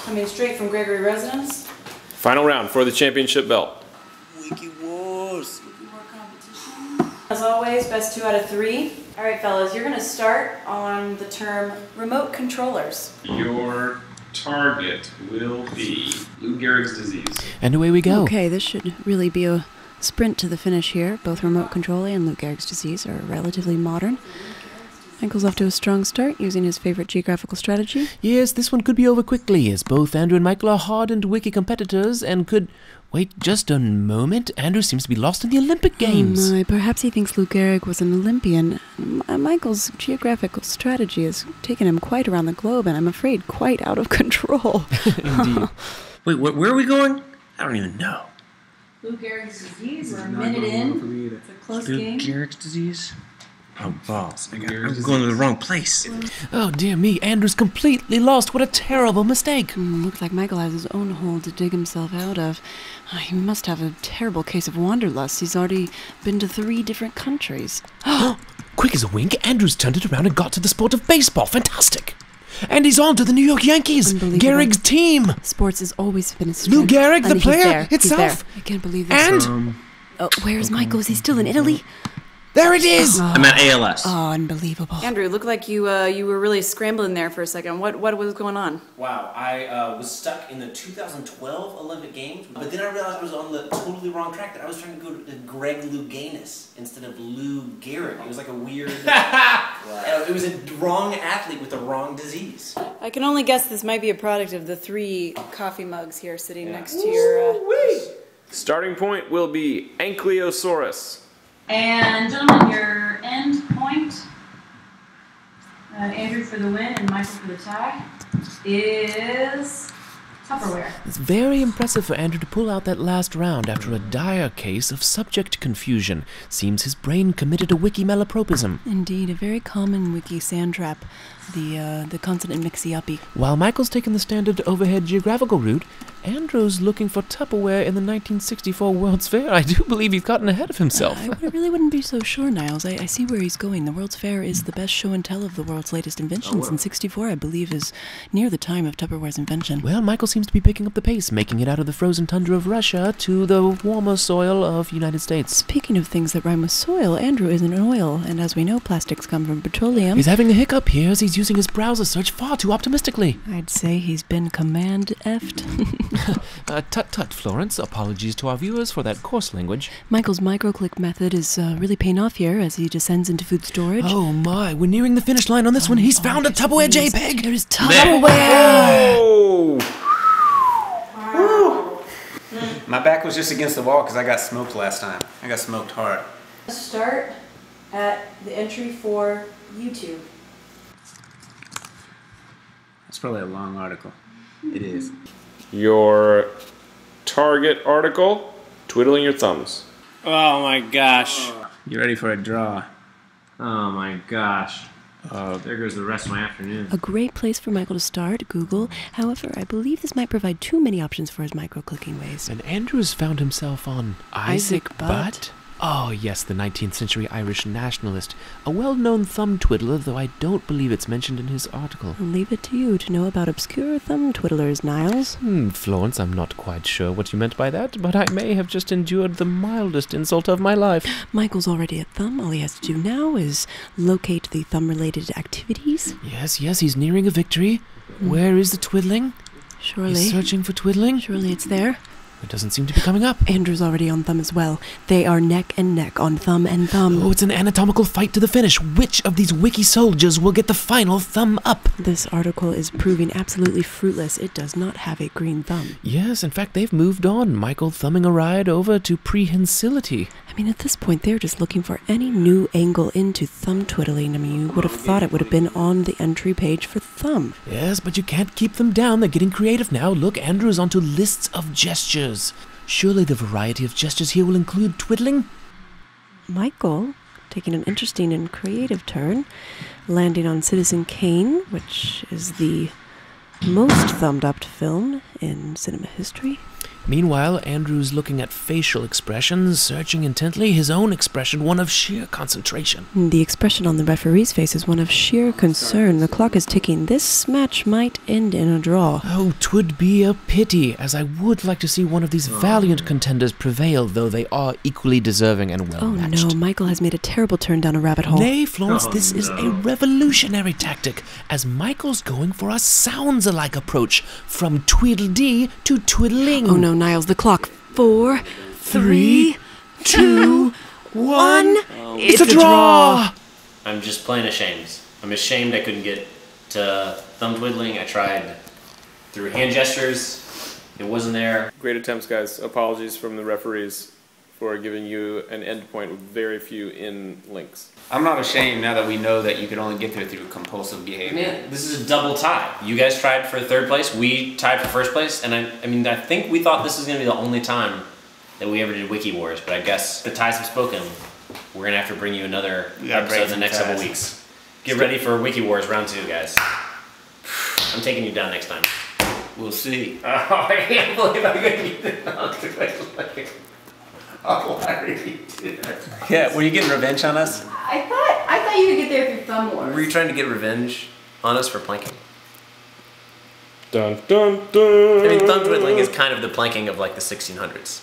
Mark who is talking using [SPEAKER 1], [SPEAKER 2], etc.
[SPEAKER 1] coming straight from Gregory residence.
[SPEAKER 2] Final round for the championship belt.
[SPEAKER 3] WikiWars.
[SPEAKER 1] Competition. As always, best 2 out of 3. All right, fellas, you're gonna start on the term remote controllers.
[SPEAKER 2] Your target will be Lou Gehrig's disease.
[SPEAKER 4] And away we go.
[SPEAKER 5] Okay, this should really be a sprint to the finish here. Both remote control and Lou Gehrig's disease are relatively modern. Michael's off to a strong start, using his favorite geographical strategy.
[SPEAKER 4] Yes, this one could be over quickly, as both Andrew and Michael are hardened wiki competitors and could... Wait just a moment. Andrew seems to be lost in the Olympic Games.
[SPEAKER 5] Oh my, perhaps he thinks Lou Gehrig was an Olympian. Michael's geographical strategy has taken him quite around the globe, and I'm afraid quite out of control.
[SPEAKER 4] Indeed.
[SPEAKER 3] Wait, where are we going? I don't even know.
[SPEAKER 1] Lou Gehrig's disease, we're a minute in. It's a close
[SPEAKER 3] Lou
[SPEAKER 1] game.
[SPEAKER 3] Gehrig's disease? Oh, balls. I'm going to the wrong place.
[SPEAKER 4] Oh, dear me. Andrew's completely lost. What a terrible mistake.
[SPEAKER 5] Looks like Michael has his own hole to dig himself out of. He must have a terrible case of wanderlust. He's already been to 3 different countries.
[SPEAKER 4] Quick as a wink, Andrew's turned it around and got to the sport of baseball. Fantastic. And he's on to the New York Yankees. Gehrig's team.
[SPEAKER 5] Sports has always been his
[SPEAKER 4] Lou
[SPEAKER 5] strength.
[SPEAKER 4] Gehrig, the
[SPEAKER 5] And
[SPEAKER 4] player
[SPEAKER 5] he's
[SPEAKER 4] itself.
[SPEAKER 5] there. I can't believe this.
[SPEAKER 4] And
[SPEAKER 5] Oh, where's Michael? Is he still in Italy?
[SPEAKER 4] there it is.
[SPEAKER 3] I'm at ALS.
[SPEAKER 5] Oh, unbelievable.
[SPEAKER 1] Andrew, looked like you were really scrambling there for a second. What was going on?
[SPEAKER 6] Wow, I was stuck in the 2012 Olympic Games, but then I realized I was on the totally wrong track. That I was trying to go to Greg Louganis instead of Lou Gehrig. It was like a weird... it was a wrong athlete with the wrong disease.
[SPEAKER 1] I can only guess this might be a product of the 3 coffee mugs here sitting next to your...
[SPEAKER 2] Starting point will be Ankylosaurus.
[SPEAKER 1] And gentlemen, your end point, Andrew for the win and Michael for the tie, is Tupperware.
[SPEAKER 4] It's very impressive for Andrew to pull out that last round after a dire case of subject confusion. Seems his brain committed a wiki malapropism.
[SPEAKER 5] Indeed, a very common wiki sand trap, the consonant mixi-uppy.
[SPEAKER 4] While Michael's taken the standard overhead geographical route, Andrew's looking for Tupperware in the 1964 World's Fair. I do believe he's gotten ahead of himself.
[SPEAKER 5] I really wouldn't be so sure, Niles. I see where he's going. The World's Fair is the best show and tell of the world's latest inventions, and 64, I believe, is near the time of Tupperware's invention.
[SPEAKER 4] Well, Michael seems to be picking up the pace, making it out of the frozen tundra of Russia to the warmer soil of the United States.
[SPEAKER 5] Speaking of things that rhyme with soil, Andrew is an oil, and as we know, plastics come from petroleum.
[SPEAKER 4] He's having a hiccup here as he's using his browser search far too optimistically.
[SPEAKER 5] I'd say he's been command-effed.
[SPEAKER 4] Tut-tut, Florence. Apologies to our viewers for that coarse language.
[SPEAKER 5] Michael's microclick method is really paying off here as he descends into food storage.
[SPEAKER 4] Oh my, we're nearing the finish line on this one. He's found a Tupperware JPEG.
[SPEAKER 5] There is Tupperware!
[SPEAKER 2] Oh!
[SPEAKER 7] My back was just against the wall because I got smoked last time. I got smoked hard.
[SPEAKER 1] Start at the entry for YouTube.
[SPEAKER 7] That's probably a long article. It is.
[SPEAKER 2] Your target article, twiddling your thumbs.
[SPEAKER 7] Oh my gosh. You ready for a draw? Oh my gosh. There goes the rest of my afternoon.
[SPEAKER 5] A great place for Michael to start, Google. However, I believe this might provide too many options for his micro-clicking ways.
[SPEAKER 4] And Andrew's found himself on Isaac Butt? Oh yes, the 19th century Irish nationalist. A well-known thumb twiddler, though I don't believe it's mentioned in his article.
[SPEAKER 5] I'll leave it to you to know about obscure thumb twiddlers, Niles.
[SPEAKER 4] Florence, I'm not quite sure what you meant by that, but I may have just endured the mildest insult of my life.
[SPEAKER 5] Michael's already at thumb. All he has to do now is locate the thumb-related activities.
[SPEAKER 4] Yes, he's nearing a victory. Where is the twiddling?
[SPEAKER 5] Surely.
[SPEAKER 4] He's searching for twiddling?
[SPEAKER 5] Surely it's there.
[SPEAKER 4] It doesn't seem to be coming up.
[SPEAKER 5] Andrew's already on thumb as well. They are neck and neck on thumb and thumb.
[SPEAKER 4] Oh, it's an anatomical fight to the finish. Which of these wiki soldiers will get the final thumb up?
[SPEAKER 5] This article is proving absolutely fruitless. It does not have a green thumb.
[SPEAKER 4] Yes, in fact, they've moved on. Michael thumbing a ride over to prehensility.
[SPEAKER 5] I mean, at this point, they're just looking for any new angle into thumb twiddling. I mean, you would have thought it would have been on the entry page for thumb.
[SPEAKER 4] Yes, but you can't keep them down. They're getting creative now. Look, Andrew's onto lists of gestures. Surely the variety of gestures here will include twiddling?
[SPEAKER 5] Michael, taking an interesting and creative turn, landing on Citizen Kane, which is the most thumbed-up film in cinema history.
[SPEAKER 4] Meanwhile, Andrew's looking at facial expressions, searching intently, his own expression one of sheer concentration.
[SPEAKER 5] The expression on the referee's face is one of sheer concern. The clock is ticking. This match might end in a draw.
[SPEAKER 4] Oh, 'twould be a pity, as I would like to see one of these valiant contenders prevail, though they are equally deserving and well-matched.
[SPEAKER 5] Oh no, Michael has made a terrible turn down a rabbit hole.
[SPEAKER 4] Nay, Florence, this is a revolutionary tactic, as Michael's going for a sounds-alike approach, from Tweedledee to Twiddling.
[SPEAKER 5] Oh no, Niles, the clock. 4, 3, 2, 1.
[SPEAKER 4] It's a draw!
[SPEAKER 6] I'm just plain ashamed. I'm ashamed I couldn't get to thumb twiddling. I tried through hand gestures. It wasn't there.
[SPEAKER 8] Great attempts, guys. Apologies from the referees for giving you an endpoint with very few in links.
[SPEAKER 7] I'm not ashamed now that we know that you can only get there through compulsive behavior.
[SPEAKER 6] Man, this is a double tie. You guys tried for third place, we tied for first place, and I think we thought this was going to be the only time that we ever did WikiWars, but I guess the ties have spoken. We're going to have to bring you another episode in the next couple weeks. Get ready for WikiWars round 2, guys. I'm taking you down next time.
[SPEAKER 7] We'll see.
[SPEAKER 6] Oh, I can't believe I'm going to get it. Oh, Larry.
[SPEAKER 7] Yeah, were you getting revenge on us?
[SPEAKER 1] I thought you could get there through thumb wars.
[SPEAKER 6] Were you trying to get revenge on us for planking?
[SPEAKER 8] Dun dun dun!
[SPEAKER 6] I mean, thumb twiddling is kind of the planking of like the 1600s.